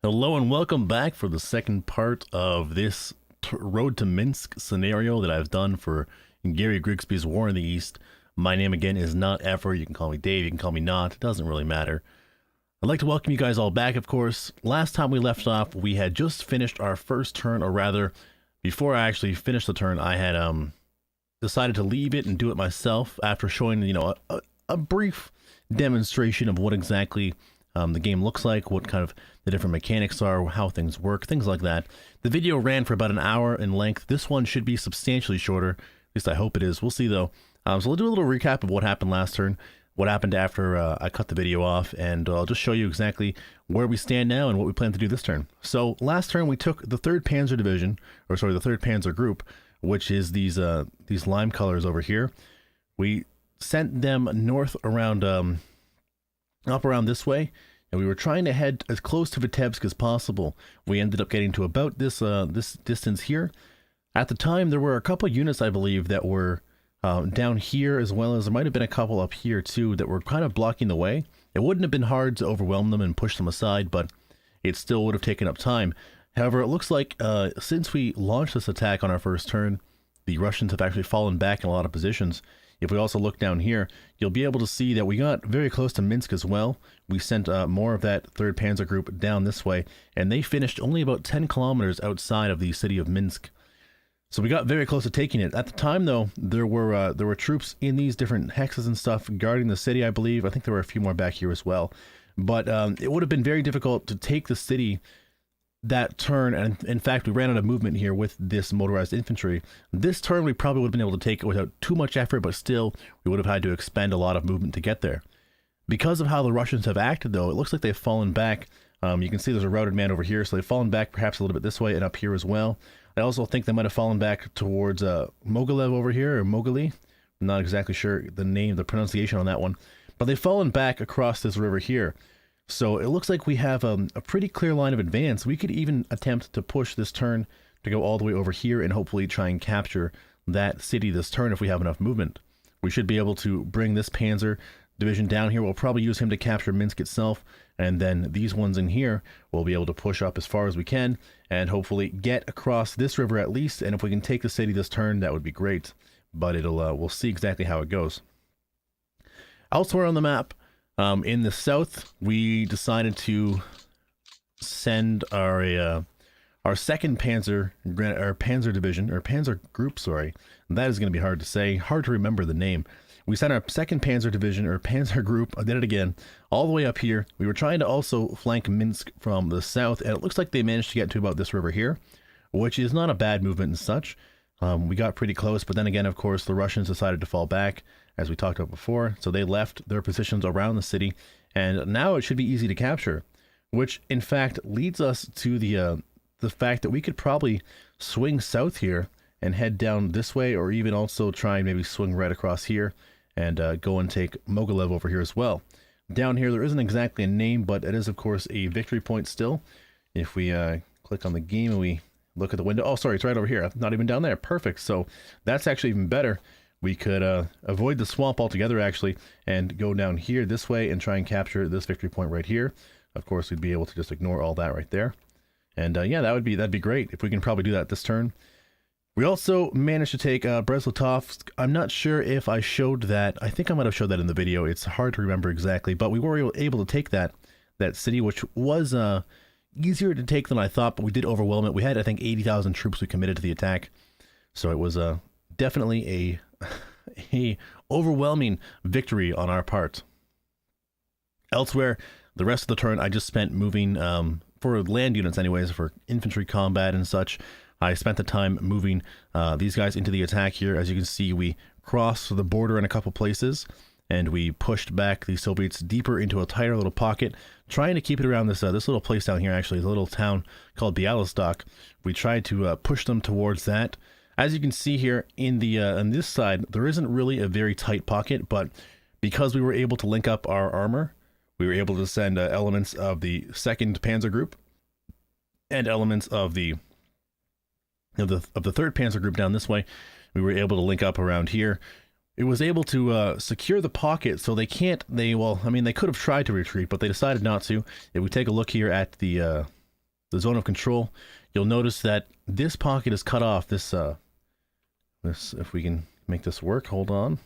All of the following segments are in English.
Hello and welcome back for the second part of this Road to Minsk scenario that I've done for Gary Grigsby's War in the East. My name again is not Ever. You can call me Dave, you can call me Not. It doesn't really matter. I'd like to welcome you guys all back, of course. Last time we left off, we had just finished our first turn, or rather, before I actually finished the turn, I had decided to leave it and do it myself after showing, a brief demonstration of what exactly the game looks like, what kind of the different mechanics are, how things work, things like that. The video ran for about an hour in length. This one should be substantially shorter. At least I hope it is. We'll see though. So we'll do a little recap of what happened last turn, what happened after I cut the video off, and I'll just show you exactly where we stand now and what we plan to do this turn. So last turn we took the 3rd Panzer Division, or sorry, the 3rd Panzer Group, which is these lime colors over here. We sent them north around up around this way, and we were trying to head as close to Vitebsk as possible. We ended up getting to about this this distance here. At the time, there were a couple units, I believe, that were down here, as well as there might have been a couple up here too that were kind of blocking the way. It wouldn't have been hard to overwhelm them and push them aside, but it still would have taken up time. However, it looks like since we launched this attack on our first turn, the Russians have actually fallen back in a lot of positions. If we also look down here, you'll be able to see that we got very close to Minsk as well. We sent more of that 3rd Panzer Group down this way, and they finished only about 10 kilometers outside of the city of Minsk. So we got very close to taking it. At the time, though, there were troops in these different hexes and stuff guarding the city, I believe. I think there were a few more back here as well. But it would have been very difficult to take the city that turn, and in fact we ran out of movement here with this motorized infantry. This turn we probably would have been able to take it without too much effort, but still we would have had to expend a lot of movement to get there. Because of how the Russians have acted though, it looks like they've fallen back. You can see there's a routed man over here, so they've fallen back perhaps a little bit this way and up here as well. I also think they might have fallen back towards Mogilev over here, or Mogily. I'm not exactly sure the pronunciation on that one, but they've fallen back across this river here. So it looks like we have a pretty clear line of advance. We could even attempt to push this turn to go all the way over here and hopefully try and capture that city this turn if we have enough movement. We should be able to bring this Panzer Division down here. We'll probably use him to capture Minsk itself, and then these ones in here we'll be able to push up as far as we can and hopefully get across this river at least. And if we can take the city this turn, that would be great. But we'll see exactly how it goes. Elsewhere on the map, in the south, we decided to send our 2nd Panzer Division, or Panzer Group, sorry. That is going to be hard to say, hard to remember the name. We sent our 2nd Panzer Division, or Panzer Group, I did it again, all the way up here. We were trying to also flank Minsk from the south, and it looks like they managed to get to about this river here, which is not a bad movement and such. We got pretty close, but then again, of course, the Russians decided to fall back, as we talked about before, so they left their positions around the city, and now it should be easy to capture, which in fact leads us to the fact that we could probably swing south here and head down this way, or even also try and maybe swing right across here and go and take Mogilev over here as well. Down here, there isn't exactly a name, but it is, of course, a victory point still. If we click on the game and we look at the window, oh, sorry, it's right over here. Not even down there. Perfect. So that's actually even better. We could avoid the swamp altogether, actually, and go down here this way and try and capture this victory point right here. Of course, we'd be able to just ignore all that right there. And yeah, that'd be great if we can probably do that this turn. We also managed to take Brest-Litovsk. I'm not sure if I showed that. I think I might have showed that in the video. It's hard to remember exactly, but we were able to take that city, which was easier to take than I thought, but we did overwhelm it. We had, I think, 80,000 troops we committed to the attack, so it was definitely a overwhelming victory on our part. Elsewhere, the rest of the turn I just spent moving, for land units anyways, for infantry combat and such. I spent the time moving these guys into the attack here. As you can see, we crossed the border in a couple places, and we pushed back the Soviets deeper into a tighter little pocket, trying to keep it around this little place down here, actually, a little town called Bialystok. We tried to push them towards that. As you can see here in the on this side, there isn't really a very tight pocket, but because we were able to link up our armor, we were able to send elements of the 2nd Panzer Group and elements of the 3rd Panzer Group down this way. We were able to link up around here. It was able to secure the pocket, so well, I mean, they could have tried to retreat, but they decided not to. If we take a look here at the the zone of control, you'll notice that this pocket is cut off. This, if we can make this work, hold on.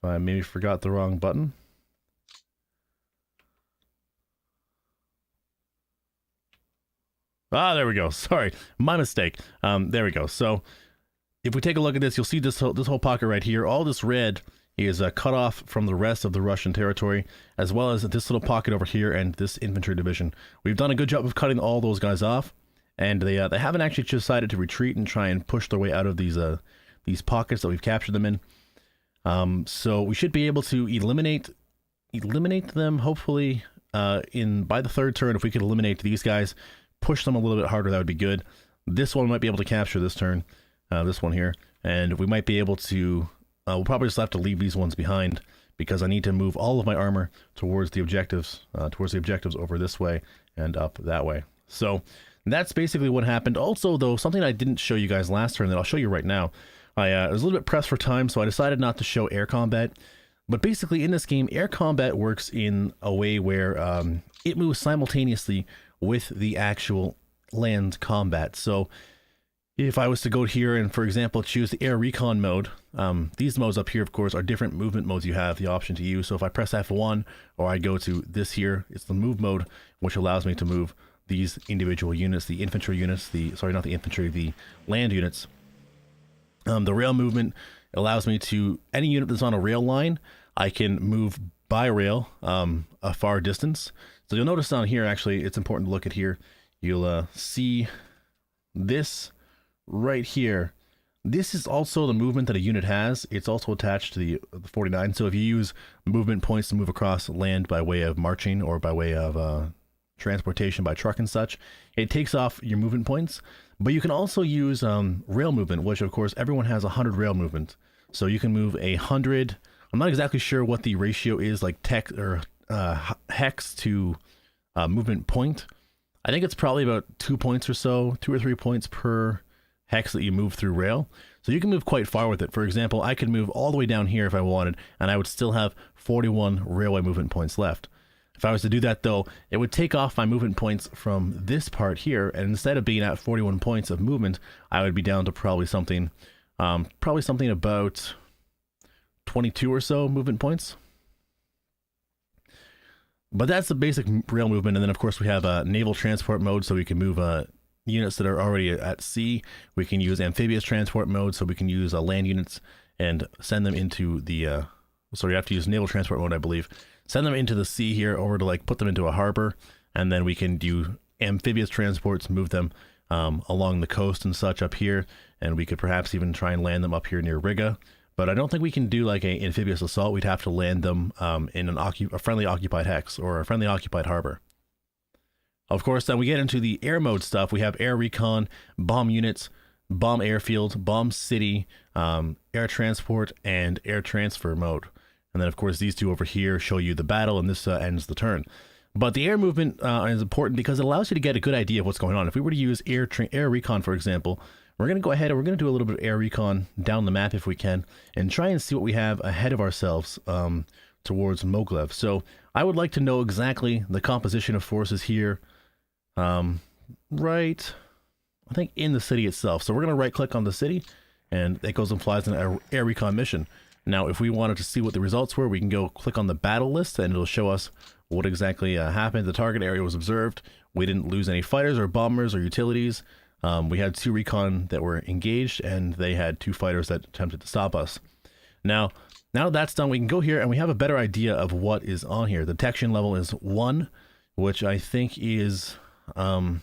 I maybe forgot the wrong button. Ah, there we go. Sorry, my mistake. There we go. So if we take a look at this, you'll see this whole pocket right here. All this red is cut off from the rest of the Russian territory, as well as this little pocket over here and this infantry division. We've done a good job of cutting all those guys off, and they haven't actually decided to retreat and try and push their way out of these pockets that we've captured them in. So we should be able to eliminate them, hopefully, by the third turn. If we could eliminate these guys, push them a little bit harder, that would be good. This one might be able to capture this turn, this one here, and we might be able to, we'll probably just have to leave these ones behind, because I need to move all of my armor towards the objectives over this way and up that way. So that's basically what happened. Also, though, something I didn't show you guys last turn that I'll show you right now. I was a little bit pressed for time, so I decided not to show air combat. But basically, in this game, air combat works in a way where it moves simultaneously with the actual land combat. So if I was to go here and, for example, choose the air recon mode, these modes up here, of course, are different movement modes you have the option to use. So if I press F1 or I go to this here, it's the move mode, which allows me to move these individual units, the infantry units, sorry, not the infantry, the land units. The rail movement allows me to, any unit that's on a rail line, I can move by rail a far distance. So you'll notice down here, actually, it's important to look at here. You'll see this right here. This is also the movement that a unit has. It's also attached to the 49. So if you use movement points to move across land by way of marching or by way of transportation by truck and such, it takes off your movement points. But you can also use rail movement, which of course everyone has 100 rail movement. So you can move 100. I'm not exactly sure what the ratio is, like hex to movement point. I think it's probably about 2 points or so, 2 or 3 points per hex that you move through rail. So you can move quite far with it. For example, I could move all the way down here if I wanted, and I would still have 41 railway movement points left. If I was to do that, though, it would take off my movement points from this part here, and instead of being at 41 points of movement, I would be down to probably something about 22 or so movement points. But that's the basic rail movement, and then of course we have a naval transport mode, so we can move units that are already at sea. We can use amphibious transport mode, so we can use land units and send them into the so you have to use naval transport mode, I believe. Send them into the sea here, over to like put them into a harbor, and then we can do amphibious transports, move them along the coast and such up here, and we could perhaps even try and land them up here near Riga. But I don't think we can do like an amphibious assault. We'd have to land them in a friendly occupied hex or a friendly occupied harbor. Of course, then we get into the air mode stuff. We have air recon, bomb units, bomb airfield, bomb city, air transport, and air transfer mode. And then, of course, these two over here show you the battle, and this ends the turn. But the air movement is important because it allows you to get a good idea of what's going on. If we were to use air recon, for example, we're going to go ahead and we're going to do a little bit of air recon down the map if we can, and try and see what we have ahead of ourselves towards Moglev. So I would like to know exactly the composition of forces here, right, I think in the city itself. So we're going to right click on the city, and it goes and flies an air recon mission. Now, if we wanted to see what the results were, we can go click on the battle list, and it'll show us what exactly happened. The target area was observed. We didn't lose any fighters or bombers or utilities. We had 2 recon that were engaged, and they had 2 fighters that attempted to stop us. Now that that's done, we can go here, and we have a better idea of what is on here. The detection level is 1, which I think is... I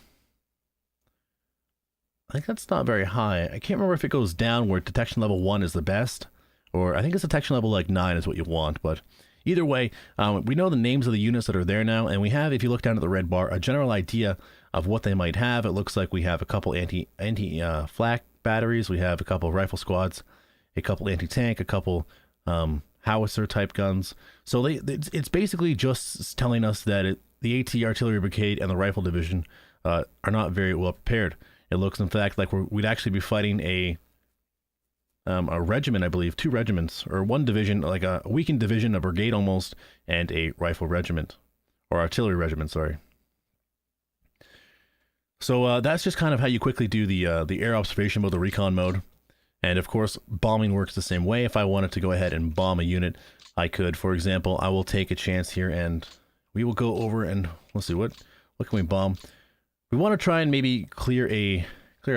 think that's not very high. I can't remember if it goes down where detection level 1 is the best, or I think it's detection level like 9 is what you want. But either way, we know the names of the units that are there now, and we have, if you look down at the red bar, a general idea of what they might have. It looks like we have a couple anti-flak batteries, we have a couple of rifle squads, a couple anti-tank, a couple howitzer type guns. So it's basically just telling us that the AT artillery brigade and the rifle division are not very well prepared. It looks, in fact, like we'd actually be fighting a regiment, I believe, 2 regiments, or 1 division, like a weakened division, a brigade almost, and a rifle regiment, or artillery regiment, sorry. So that's just kind of how you quickly do the air observation mode, the recon mode. And of course, bombing works the same way. If I wanted to go ahead and bomb a unit, I could. For example, I will take a chance here and we will go over and let's see, what can we bomb? We want to try and maybe clear a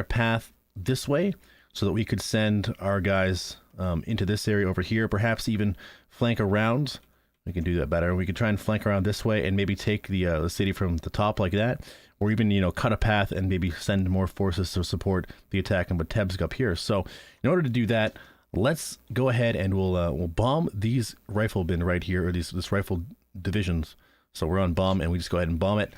path this way so that we could send our guys into this area over here, perhaps even flank around. We can do that better. We could try and flank around this way and maybe take the city from the top like that, or even, you know, cut a path and maybe send more forces to support the attack and Tebsk up here. So in order to do that, let's go ahead and we'll bomb these riflemen right here, or this rifle divisions. So we're on bomb and we just go ahead and bomb it.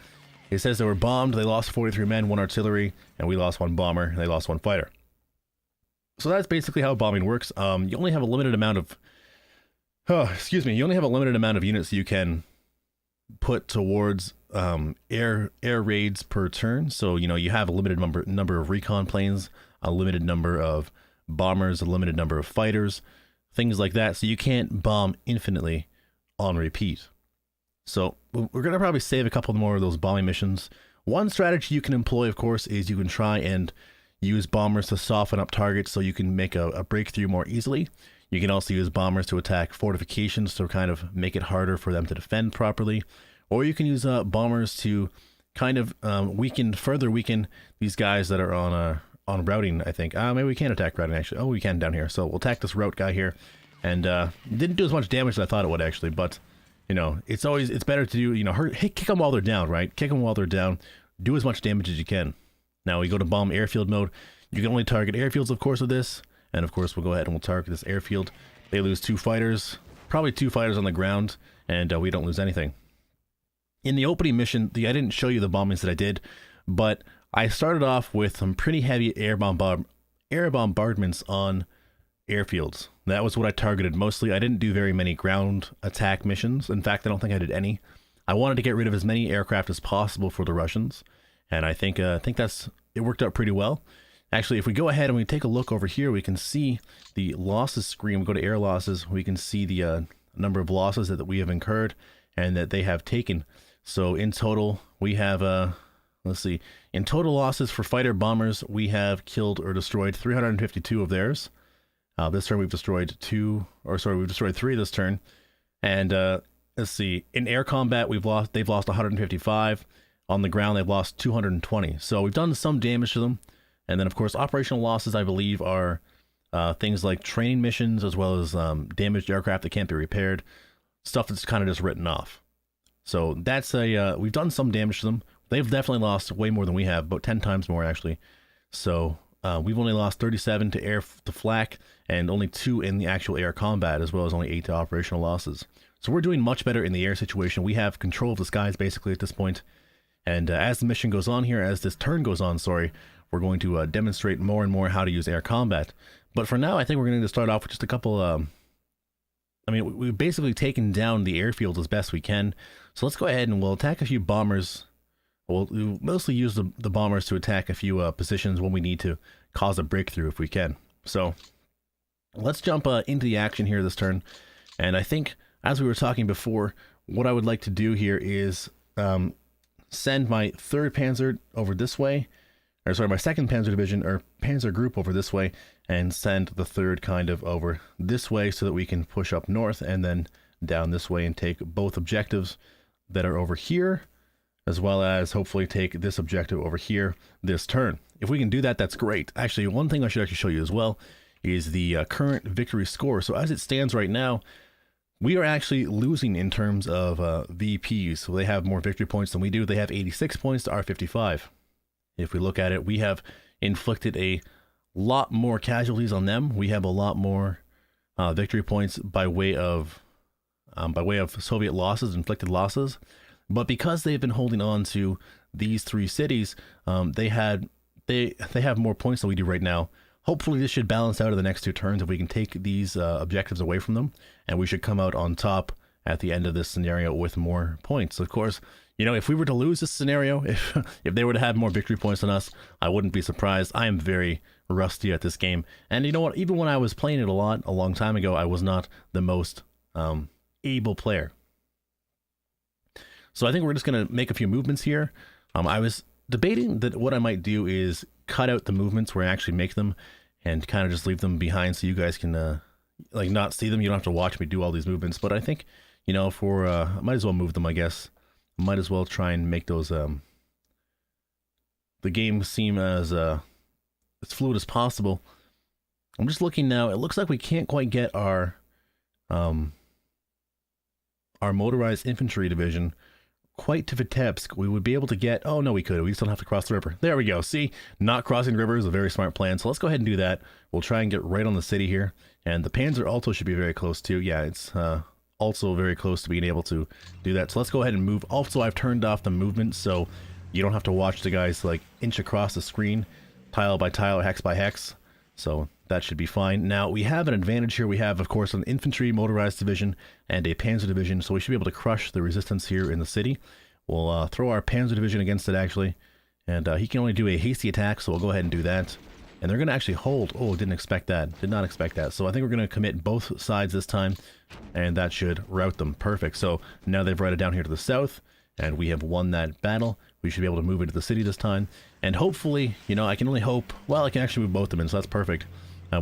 It says they were bombed. They lost 43 men, 1 artillery, and we lost 1 bomber, and they lost 1 fighter. So that's basically how bombing works. You only have a limited amount of you only have a limited amount of units you can put towards air raids per turn. So, you know, you have a limited number of recon planes, a limited number of bombers, a limited number of fighters, things like that. So you can't bomb infinitely on repeat. So we're going to probably save a couple more of those bombing missions. One strategy you can employ, of course, is you can try and use bombers to soften up targets so you can make a breakthrough more easily. You can also use bombers to attack fortifications to kind of make it harder for them to defend properly. Or you can use bombers to kind of further weaken these guys that are on routing, I think. Maybe we can't attack routing, actually. Oh, we can down here. So we'll attack this route guy here. And didn't do as much damage as I thought it would, actually. But, you know, it's better to do, you know, kick them while they're down, right? Kick them while they're down. Do as much damage as you can. Now we go to bomb airfield mode. You can only target airfields, of course, with this. And of course, we'll go ahead and we'll target this airfield. They lose 2 fighters, probably 2 fighters on the ground, and we don't lose anything. In the opening mission, I didn't show you the bombings that I did, but I started off with some pretty heavy air bombardments on airfields. That was what I targeted mostly. I didn't do very many ground attack missions. In fact, I don't think I did any. I wanted to get rid of as many aircraft as possible for the Russians, and I think it worked out pretty well. Actually, if we go ahead and we take a look over here, we can see the losses screen. We go to air losses. We can see the number of losses that we have incurred and that they have taken. So in total, we have, let's see, in total losses for fighter bombers, we have killed or destroyed 352 of theirs. This turn we've destroyed 3 this turn. And let's see, in air combat, they've lost 155. On the ground, they've lost 220. So we've done some damage to them. And then, of course, operational losses, I believe, are things like training missions, as well as damaged aircraft that can't be repaired, stuff that's kind of just written off. So that's we've done some damage to them. They've definitely lost way more than we have, about 10 times more, actually. So we've only lost 37 to flak, and only 2 in the actual air combat, as well as only 8 to operational losses. So we're doing much better in the air situation. We have control of the skies, basically, at this point. And as the mission goes on here, as this turn goes on, we're going to demonstrate more and more how to use air combat. But for now, I think we're going to start off with just a couple... we've basically taken down the airfield as best we can. So let's go ahead and we'll attack a few bombers. We'll mostly use the bombers to attack a few positions when we need to cause a breakthrough if we can. So let's jump into the action here this turn. And I think, as we were talking before, what I would like to do here is send my 3rd Panzer over this way. My 2nd Panzer Division, or Panzer Group, over this way, and send the 3rd kind of over this way so that we can push up north and then down this way and take both objectives that are over here, as well as hopefully take this objective over here this turn. If we can do that, that's great. Actually, one thing I should actually show you as well is the current victory score. So as it stands right now, we are actually losing in terms of VPs. So they have more victory points than we do. They have 86 points to our 55. If we look at it, we have inflicted a lot more casualties on them. We have a lot more victory points by way of Soviet losses, inflicted losses. But because they've been holding on to these 3 cities, they have more points than we do right now. Hopefully, this should balance out in the next 2 turns if we can take these objectives away from them, and we should come out on top at the end of this scenario with more points. Of course, you know, if we were to lose this scenario, if they were to have more victory points than us, I wouldn't be surprised. I am very rusty at this game. And you know what? Even when I was playing it a long time ago, I was not the most able player. So I think we're just going to make a few movements here. I was debating that what I might do is cut out the movements where I actually make them and kind of just leave them behind so you guys can like not see them. You don't have to watch me do all these movements, but I think, you know, for I might as well move them, I guess. Might as well try and make those the game seem as fluid as possible. I'm just looking now. It looks like we can't quite get our motorized infantry division quite to Vitebsk. We would be able to get, oh no, we could. We just don't have to cross the river. There we go. See, not crossing the river is a very smart plan. So let's go ahead and do that. We'll try and get right on the city here. And the Panzer also should be very close too. Yeah, it's also very close to being able to do that. So let's go ahead and move. Also, I've turned off the movement so you don't have to watch the guys like inch across the screen, tile by tile, hex by hex. So that should be fine. Now, we have an advantage here. We have, of course, an infantry motorized division and a panzer division, so we should be able to crush the resistance here in the city. We'll throw our panzer division against it, actually, and he can only do a hasty attack, so we'll go ahead and do that. And they're going to actually hold. Oh, didn't expect that. Did not expect that. So I think we're going to commit both sides this time, and that should rout them. Perfect. So now they've routed down here to the south, and we have won that battle. We should be able to move into the city this time. And hopefully, you know, I can only hope, well, I can actually move both of them in, so that's perfect.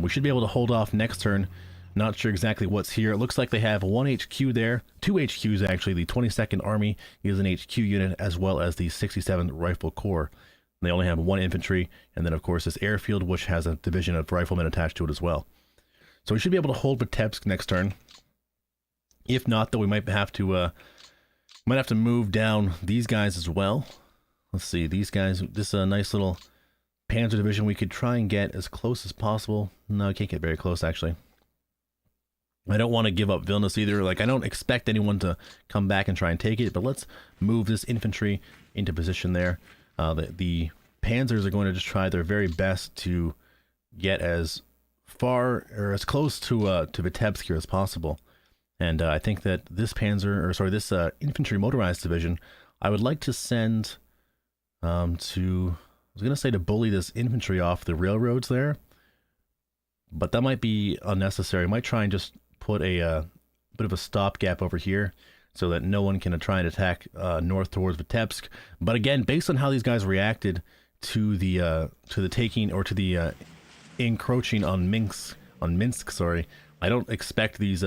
We should be able to hold off next turn. Not sure exactly what's here. It looks like they have one HQ there. Two HQs, actually. The 22nd Army is an HQ unit, as well as the 67th Rifle Corps. They only have one infantry, and then, of course, this airfield, which has a division of riflemen attached to it as well. So we should be able to hold Vitebsk next turn. If not, though, we might have to move down these guys as well. Let's see, these guys, this is a nice little panzer division we could try and get as close as possible. No, I can't get very close, actually. I don't want to give up Vilnius either. Like, I don't expect anyone to come back and try and take it, but let's move this infantry into position there. The panzers are going to just try their very best to get as far or as close to Vitebsk here as possible. And I think that this this infantry motorized division, I would like to send I was going to say to bully this infantry off the railroads there, but that might be unnecessary. I might try and just put a bit of a stopgap over here so that no one can try and attack north towards Vitebsk. But again, based on how these guys reacted to the taking or to the encroaching on Minsk, sorry, I don't expect these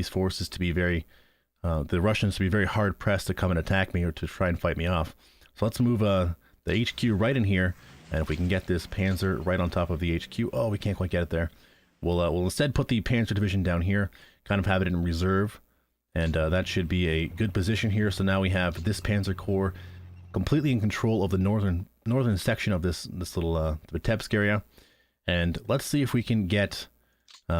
forces to be the Russians to be very hard pressed to come and attack me or to try and fight me off. So let's move the HQ right in here, and if we can get this panzer right on top of the HQ, oh, we can't quite get it there. We'll instead put the panzer division down here, kind of have it in reserve, and that should be a good position here. So now we have this panzer corps completely in control of the northern section of this little Vitebsk area, and let's see if we can get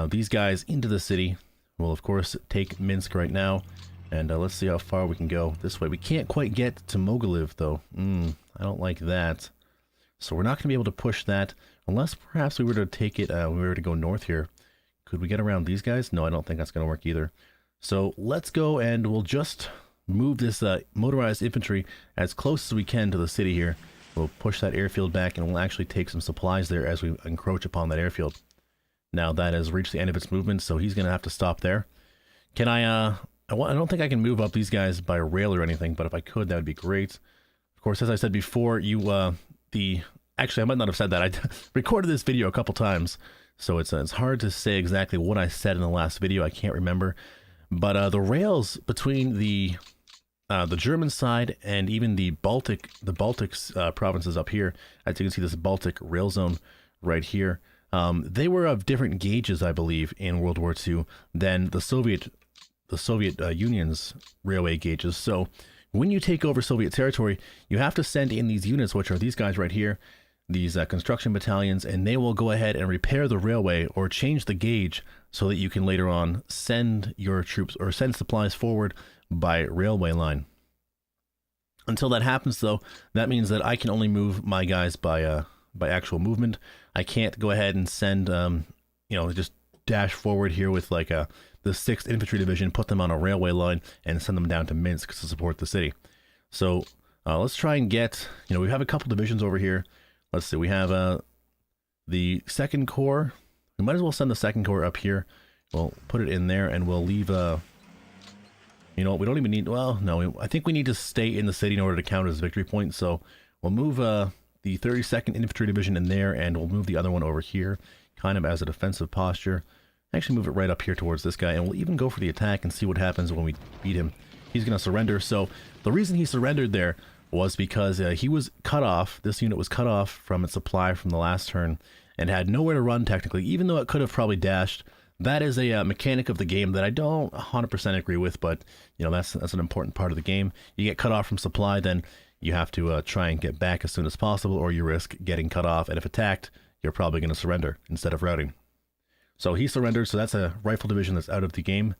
these guys into the city. We'll of course take Minsk right now. And let's see how far we can go this way. We can't quite get to Mogilev, though. I don't like that. So we're not going to be able to push that unless perhaps we were to take it, we were to go north here. Could we get around these guys? No, I don't think that's going to work either. So let's go and we'll just move this motorized infantry as close as we can to the city here. We'll push that airfield back and we'll actually take some supplies there as we encroach upon that airfield. Now that has reached the end of its movement, so he's going to have to stop there. Can I don't think I can move up these guys by rail or anything, but if I could, that would be great. Of course, as I said before, actually, I might not have said that. I recorded this video a couple times, so it's hard to say exactly what I said in the last video. I can't remember. But the rails between the German side and even the Baltics provinces up here, as you can see this Baltic rail zone right here, they were of different gauges, I believe, in World War II than the Soviet Union's railway gauges. So when you take over Soviet territory, you have to send in these units, which are these guys right here, these construction battalions, and they will go ahead and repair the railway or change the gauge so that you can later on send your troops or send supplies forward by railway line. Until that happens, though, that means that I can only move my guys by actual movement. I can't go ahead and send, just dash forward here with like the 6th Infantry Division, put them on a railway line, and send them down to Minsk to support the city. So let's try and get, we have a couple divisions over here. Let's see, we have the 2nd Corps. We might as well send the 2nd Corps up here. We'll put it in there, and we'll leave, we don't even need, well, no, I think we need to stay in the city in order to count as victory points, so we'll move the 32nd Infantry Division in there, and we'll move the other one over here, kind of as a defensive posture. Actually move it right up here towards this guy, and we'll even go for the attack and see what happens when we beat him. He's going to surrender. So the reason he surrendered there was because he was cut off. This unit was cut off from its supply from the last turn and had nowhere to run technically, even though it could have probably dashed. That is a mechanic of the game that I don't 100% agree with, but you know, that's an important part of the game. You get cut off from supply, then you have to try and get back as soon as possible, or you risk getting cut off, and if attacked, you're probably going to surrender instead of routing. So he surrendered, so that's a rifle division that's out of the game.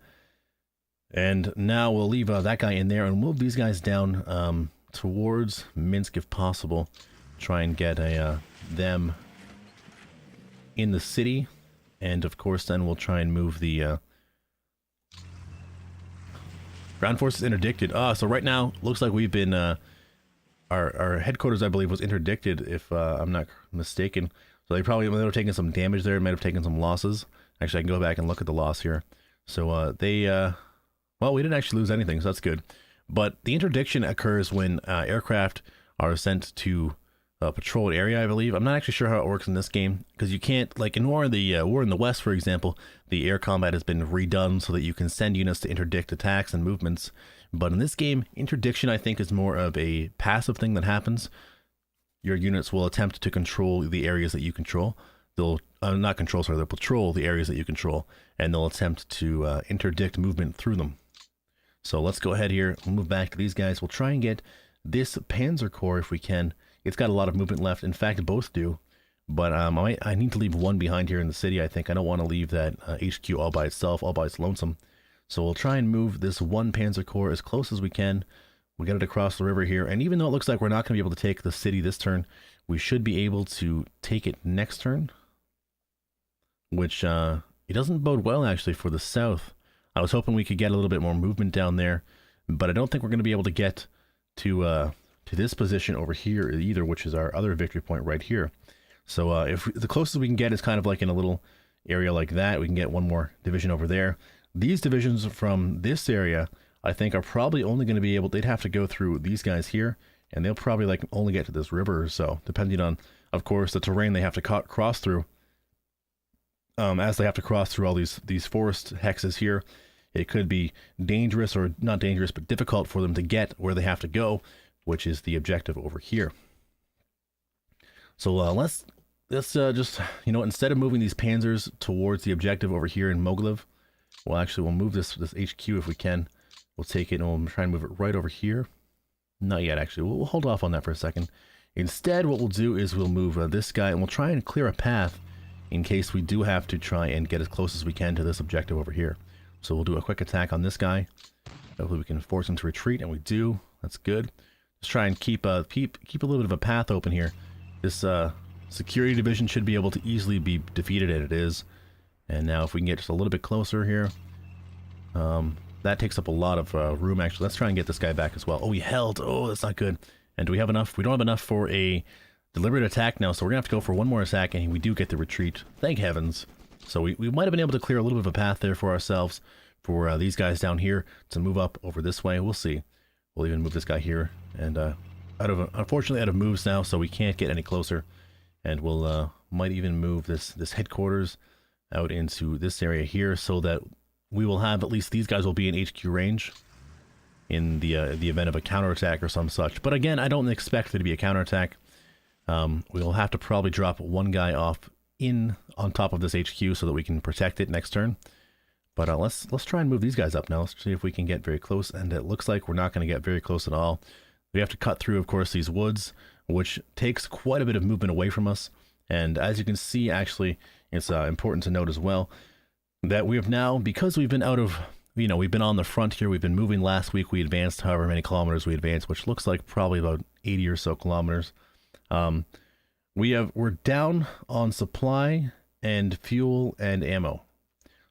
And now we'll leave that guy in there and move these guys down towards Minsk if possible. Try and get them in the city. And of course then we'll try and move the ground forces interdicted. So right now, looks like we've been, our headquarters I believe was interdicted if I'm not mistaken. So they probably might have taken some damage there, might have taken some losses. Actually, I can go back and look at the loss here. So well, we didn't actually lose anything, so that's good. But the interdiction occurs when aircraft are sent to a patrolled area, I believe. I'm not actually sure how it works in this game, because you can't, like in War in the West, for example, the air combat has been redone so that you can send units to interdict attacks and movements. But in this game, interdiction, I think, is more of a passive thing that happens. Your units will attempt to control the areas that you control. They'll not control, sorry, they'll patrol the areas that you control, and they'll attempt to interdict movement through them. So let's go ahead here. We'll move back to these guys. We'll try and get this Panzer Corps if we can. It's got a lot of movement left. In fact, both do. But I need to leave one behind here in the city, I think. I don't want to leave that HQ all by itself, all by its lonesome. So we'll try and move this one Panzer Corps as close as we can. We'll get it across the river here. And even though it looks like we're not going to be able to take the city this turn, we should be able to take it next turn. Which, it doesn't bode well, actually, for the south. I was hoping we could get a little bit more movement down there, but I don't think we're going to be able to get to this position over here either, which is our other victory point right here. So if the closest we can get is kind of like in a little area like that, we can get one more division over there. These divisions from this area, I think, are probably only going to be able, they'd have to go through these guys here, and they'll probably like only get to this river or so, depending on, of course, the terrain they have to cross through. As they have to cross through all these forest hexes here, it could be dangerous, or not dangerous, but difficult for them to get where they have to go, which is the objective over here. So let's just, you know, instead of moving these panzers towards the objective over here in Mogilev, we'll move this HQ if we can. We'll take it and we'll try and move it right over here. Not yet, actually. We'll hold off on that for a second. Instead, what we'll do is we'll move this guy, and we'll try and clear a path in case we do have to try and get as close as we can to this objective over here. So we'll do a quick attack on this guy. Hopefully we can force him to retreat, and we do. That's good. Just try and keep a little bit of a path open here. This security division should be able to easily be defeated, and it is. And now if we can get just a little bit closer here, that takes up a lot of room, actually. Let's try and get this guy back as well. Oh, we held. Oh, that's not good. And do we have enough? We don't have enough for a deliberate attack now, so we're going to have to go for one more attack, and we do get the retreat. Thank heavens. So we might have been able to clear a little bit of a path there for ourselves, for these guys down here to move up over this way. We'll see. We'll even move this guy here, and unfortunately out of moves now, so we can't get any closer. And we'll might even move this headquarters out into this area here, so that we will have, at least these guys will be in HQ range in the event of a counterattack or some such. But again, I don't expect there to be a counterattack. We'll have to probably drop one guy off on top of this HQ so that we can protect it next turn. But let's try and move these guys up now. Let's see if we can get very close, and it looks like we're not going to get very close at all. We have to cut through, of course, these woods, which takes quite a bit of movement away from us. And as you can see, actually, it's important to note as well that we have now, because we've been out of, you know, we've been on the front here, we've been moving. Last week we advanced however many kilometers we advanced, which looks like probably about 80 or so kilometers. We're down on supply and fuel and ammo.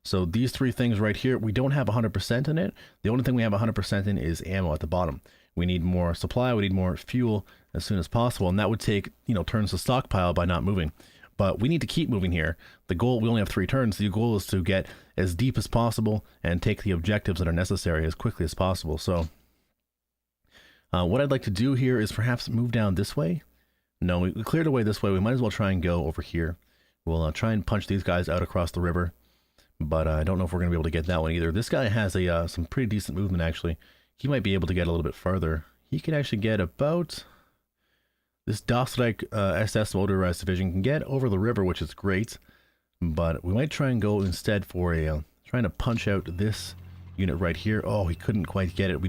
So these three things right here, we don't have 100% in it. The only thing we have 100% in is ammo at the bottom. We need more supply, we need more fuel as soon as possible, and that would take, you know, turns to stockpile by not moving. But we need to keep moving here. The goal, we only have 3 turns. The goal is to get as deep as possible and take the objectives that are necessary as quickly as possible. So What I'd like to do here is perhaps move down this way. No, we cleared away this way. We might as well try and go over here. We'll try and punch these guys out across the river, but I don't know if we're going to be able to get that one either. This guy has a some pretty decent movement, actually. He might be able to get a little bit farther. He can actually get about... This Dostreich SS motorized division can get over the river, which is great, but we might try and go instead for a... trying to punch out this unit right here. Oh, he couldn't quite get it.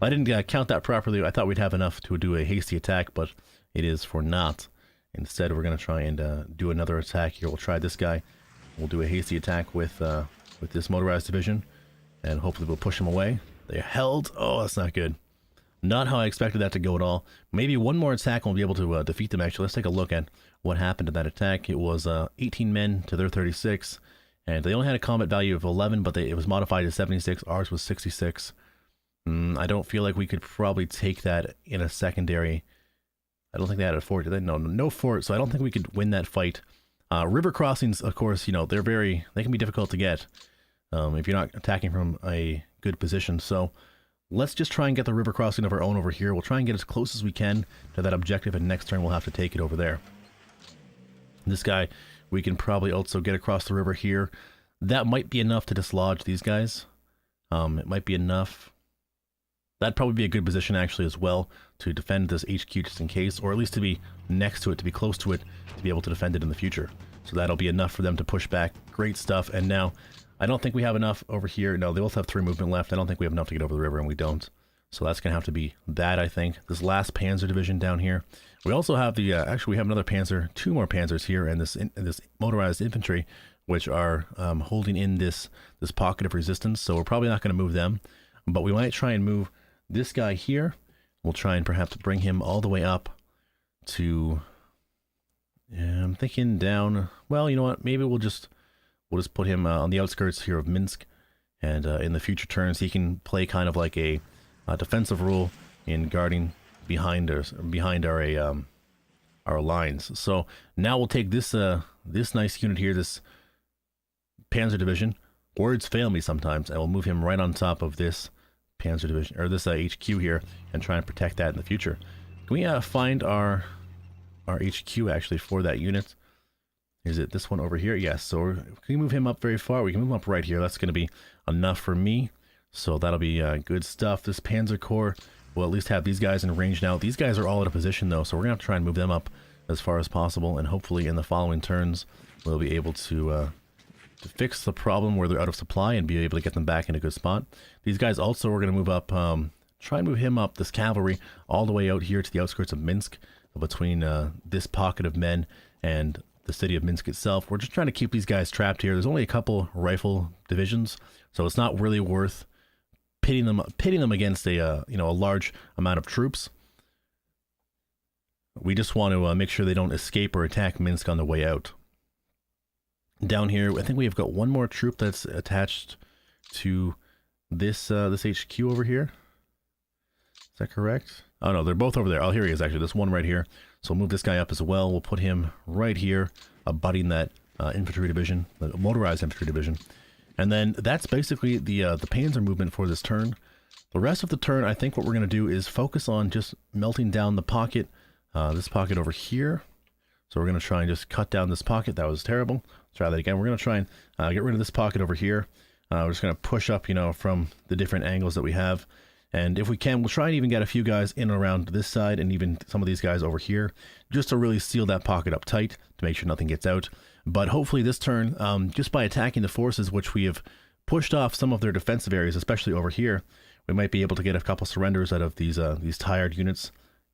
I didn't count that properly. I thought we'd have enough to do a hasty attack, but it is for naught. Instead, we're going to try and do another attack here. We'll try this guy. We'll do a hasty attack with this motorized division, and hopefully we'll push him away. They're held. Oh, that's not good. Not how I expected that to go at all. Maybe one more attack and we'll be able to defeat them, actually. Let's take a look at what happened in that attack. It was 18 men to their 36, and they only had a combat value of 11, but it was modified to 76. Ours was 66. I don't feel like we could probably take that in a secondary. I don't think they had a fort. No fort, so I don't think we could win that fight. River crossings, of course, you know, they can be difficult to get if you're not attacking from a good position. So let's just try and get the river crossing of our own over here. We'll try and get as close as we can to that objective, and next turn we'll have to take it over there. This guy, we can probably also get across the river here. That might be enough to dislodge these guys. It might be enough. That'd probably be a good position, actually, as well, to defend this HQ just in case, or at least to be next to it, to be close to it, to be able to defend it in the future. So that'll be enough for them to push back. Great stuff. And now, I don't think we have enough over here. No, they both have 3 movement left. I don't think we have enough to get over the river, and we don't. So that's going to have to be that, I think. This last Panzer division down here. We also have the, actually we have another Panzer, 2 more Panzers here, and this motorized infantry, which are holding in this pocket of resistance. So we're probably not going to move them, but we might try and move this guy here. We'll try and perhaps bring him all the way up to, I'm thinking down, well, you know what, maybe we'll just put him on the outskirts here of Minsk, and in the future turns he can play kind of like a defensive role in guarding behind our lines. So now we'll take this this nice unit here, this Panzer division. Words fail me sometimes, and we'll move him right on top of this Panzer division, or this HQ here, and try and protect that in the future. Can we find our HQ actually for that unit? Is it this one over here? Yes. So can we move him up very far? We can move him up right here. That's going to be enough for me. So that'll be good stuff. This Panzer Corps will at least have these guys in range now. These guys are all out of position though, so we're going to have to try and move them up as far as possible, and hopefully in the following turns we'll be able to fix the problem where they're out of supply and be able to get them back in a good spot. These guys also are going to move up, try and move him up, this cavalry, all the way out here to the outskirts of Minsk, between this pocket of men and the city of Minsk itself. We're just trying to keep these guys trapped here. There's only a couple rifle divisions, so it's not really worth pitting them against a large amount of troops. We just want to make sure they don't escape or attack Minsk on the way out. Down here, I think we have got one more troop that's attached to this this HQ over here. Is that correct? Oh no, they're both over there. Oh, here he is actually. This one right here. So we'll move this guy up as well. We'll put him right here, abutting that infantry division, the motorized infantry division. And then that's basically the Panzer movement for this turn. The rest of the turn, I think what we're going to do is focus on just melting down the pocket, this pocket over here. So we're going to try and just cut down this pocket. That was terrible. Let's try that again. We're going to try and get rid of this pocket over here. We're just going to push up, from the different angles that we have. And if we can, we'll try and even get a few guys in and around this side, and even some of these guys over here, just to really seal that pocket up tight to make sure nothing gets out. But hopefully this turn, just by attacking the forces, which we have pushed off some of their defensive areas, especially over here, we might be able to get a couple surrenders out of these tired units,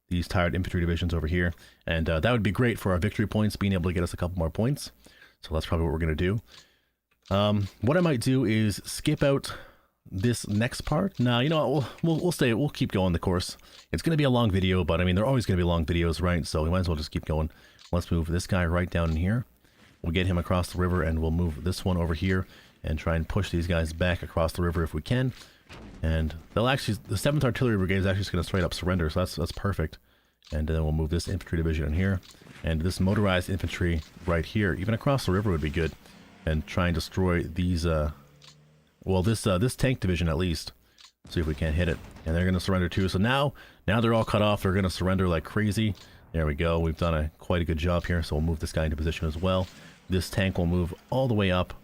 these tired infantry divisions over here. And that would be great for our victory points, being able to get us a couple more points. So that's probably what we're going to do. What I might do is skip out this next part. Now, we'll keep going the course. It's going to be a long video, but I mean, they're always going to be long videos, right? So we might as well just keep going. Let's move this guy right down in here. We'll get him across the river, and we'll move this one over here and try and push these guys back across the river if we can. And they'll actually, the 7th Artillery Brigade is actually just going to straight up surrender, so that's perfect. And then we'll move this infantry division in here, and this motorized infantry right here, even across the river would be good, and try and destroy these, this tank division at least. See if we can't hit it. And they're going to surrender too. So now they're all cut off. They're going to surrender like crazy. There we go. We've done quite a good job here. So we'll move this guy into position as well. This tank will move all the way up.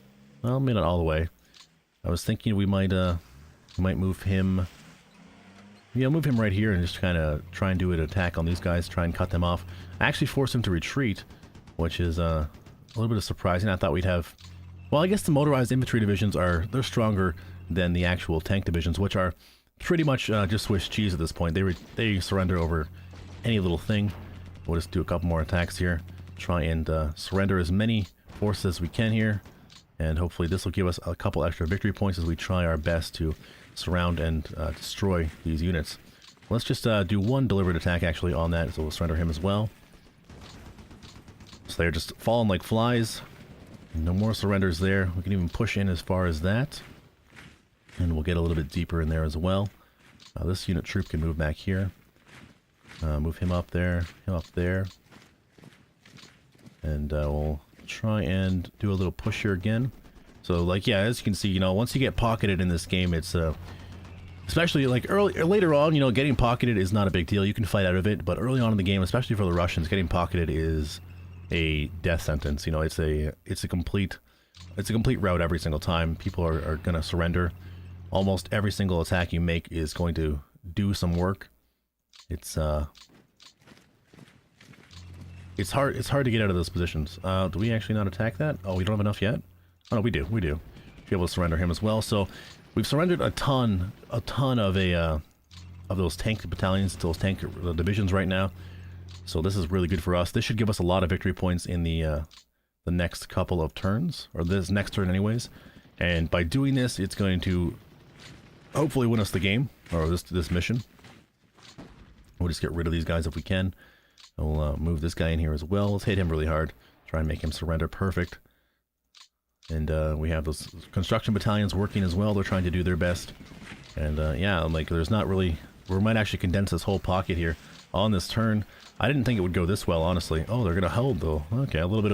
Well, maybe not all the way. I was thinking we might move him. Yeah, move him right here and just kind of try and do an attack on these guys. Try and cut them off. I actually forced him to retreat, which is a little bit of surprising. I thought we'd have... Well, I guess the motorized infantry divisions they're stronger than the actual tank divisions, which are pretty much just Swiss cheese at this point. They surrender over any little thing. We'll just do a couple more attacks here. Try and surrender as many forces as we can here. And hopefully this will give us a couple extra victory points as we try our best to surround and destroy these units. Let's just do one deliberate attack actually on that, so we'll surrender him as well. So they're just falling like flies. No more surrenders there. We can even push in as far as that. And we'll get a little bit deeper in there as well. This unit troop can move back here. Move him up there, him up there. And we'll try and do a little push here again. So like, yeah, as you can see, you know, once you get pocketed in this game, it's especially like later on, you know, getting pocketed is not a big deal. You can fight out of it, but early on in the game, especially for the Russians, getting pocketed is a death sentence. You know, it's a complete rout every single time. People are going to surrender. Almost every single attack you make is going to do some work. It's hard to get out of those positions. Do we actually not attack that? Oh, we don't have enough yet? Oh no, we do. Be able to surrender him as well. So we've surrendered a ton of those tank battalions, those tank divisions right now. So this is really good for us. This should give us a lot of victory points in the next couple of turns, or this next turn anyways. And by doing this, it's going to hopefully win us the game, or this mission. We'll just get rid of these guys if we can. We'll move this guy in here as well. Let's hit him really hard. Try and make him surrender. Perfect. And we have those construction battalions working as well. They're trying to do their best. And yeah, like there's not really... We might actually condense this whole pocket here on this turn. I didn't think it would go this well, honestly. Oh, they're going to hold though. Okay, a little bit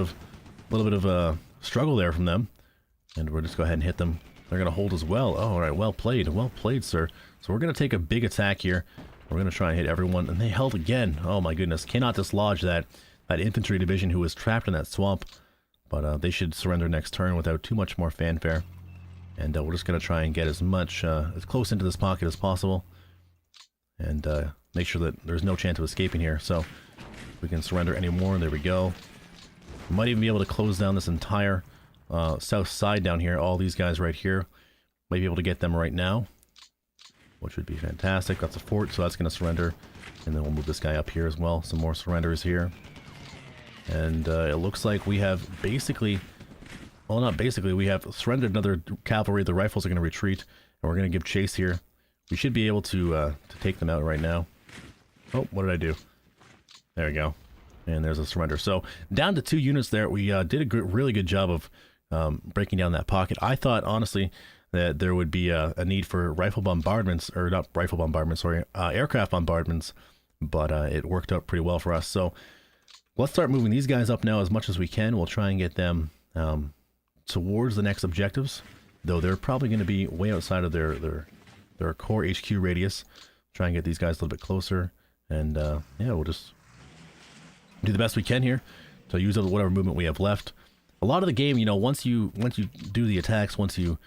of struggle there from them. And we'll just go ahead and hit them. They're going to hold as well. Oh, all right, well played, sir. So we're going to take a big attack here. We're going to try and hit everyone, and they held again. Oh my goodness, cannot dislodge that infantry division who was trapped in that swamp. But they should surrender next turn without too much more fanfare. And we're just going to try and get as close into this pocket as possible. And make sure that there's no chance of escaping here. So if we can surrender any more, there we go. We might even be able to close down this entire south side down here. All these guys right here. Might be able to get them right now, which would be fantastic. That's a fort, so that's going to surrender. And then we'll move this guy up here as well. Some more surrenders here. And it looks like we have basically... Well, not basically. We have surrendered another cavalry. The rifles are going to retreat. And we're going to give chase here. We should be able to take them out right now. Oh, what did I do? There we go. And there's a surrender. So down to 2 units there. We did a really good job of breaking down that pocket. I thought, honestly, that there would be a need for rifle bombardments, or not rifle bombardments, sorry, aircraft bombardments, but it worked out pretty well for us. So let's start moving these guys up now as much as we can. We'll try and get them towards the next objectives, though they're probably going to be way outside of their core HQ radius. Try and get these guys a little bit closer, and yeah, we'll just do the best we can here to use up whatever movement we have left. A lot of the game, you know, once you do the attacks, once you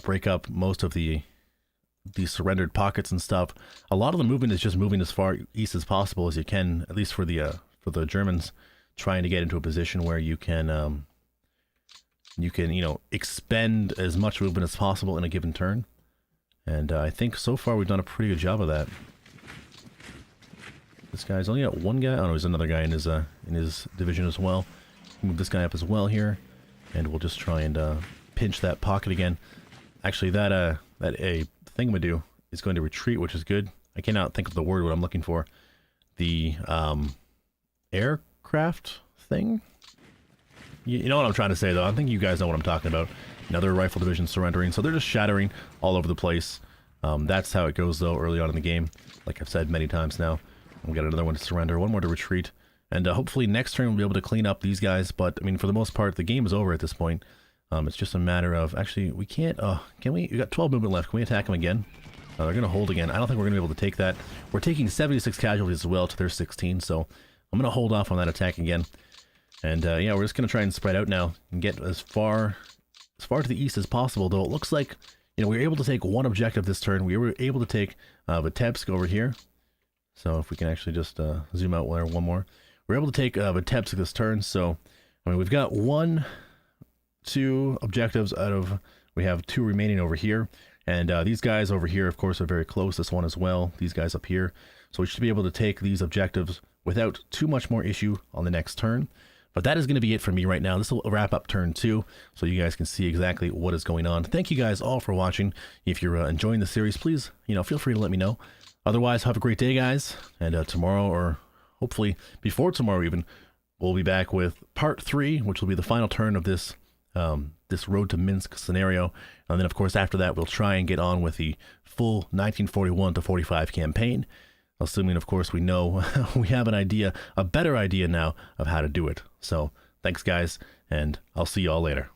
break up most of the surrendered pockets and stuff, a lot of the movement is just moving as far east as possible as you can, at least for the Germans, trying to get into a position where you can you know, expend as much movement as possible in a given turn. And I think so far we've done a pretty good job of that. This guy's only got one guy. Oh no, there's another guy in his division as well. Move this guy up as well here, and we'll just try and pinch that pocket again. Actually, that a thingamadoo is going to retreat, which is good. I cannot think of the word what I'm looking for. The aircraft thing. You know what I'm trying to say, though. I think you guys know what I'm talking about. Another rifle division surrendering, so they're just shattering all over the place. That's how it goes, though, early on in the game. Like I've said many times now. We got another one to surrender, one more to retreat. And hopefully next turn we'll be able to clean up these guys. But, I mean, for the most part, the game is over at this point. It's just a matter of... Actually, we can't... can we? We got 12 movement left. Can we attack them again? They're going to hold again. I don't think we're going to be able to take that. We're taking 76 casualties as well to their 16, so I'm going to hold off on that attack again. And yeah, we're just going to try and spread out now and get as far to the east as possible, though it looks like, you know, we were able to take one objective this turn. We were able to take Vitebsk over here. So if we can actually just zoom out one more. We're able to take Vitebsk this turn, so I mean, we've got 2 objectives out of, we have 2 remaining over here. And these guys over here, of course, are very close. This one as well. These guys up here. So we should be able to take these objectives without too much more issue on the next turn. But that is going to be it for me right now. This will wrap up turn 2, so you guys can see exactly what is going on. Thank you guys all for watching. If you're enjoying the series, please, you know, feel free to let me know. Otherwise, have a great day, guys. And tomorrow, or hopefully before tomorrow even, we'll be back with part 3, which will be the final turn of this this Road to Minsk scenario. And then, of course, after that, we'll try and get on with the full 1941 to 45 campaign, assuming, of course, we know we have an idea, a better idea now of how to do it. So thanks, guys, and I'll see you all later.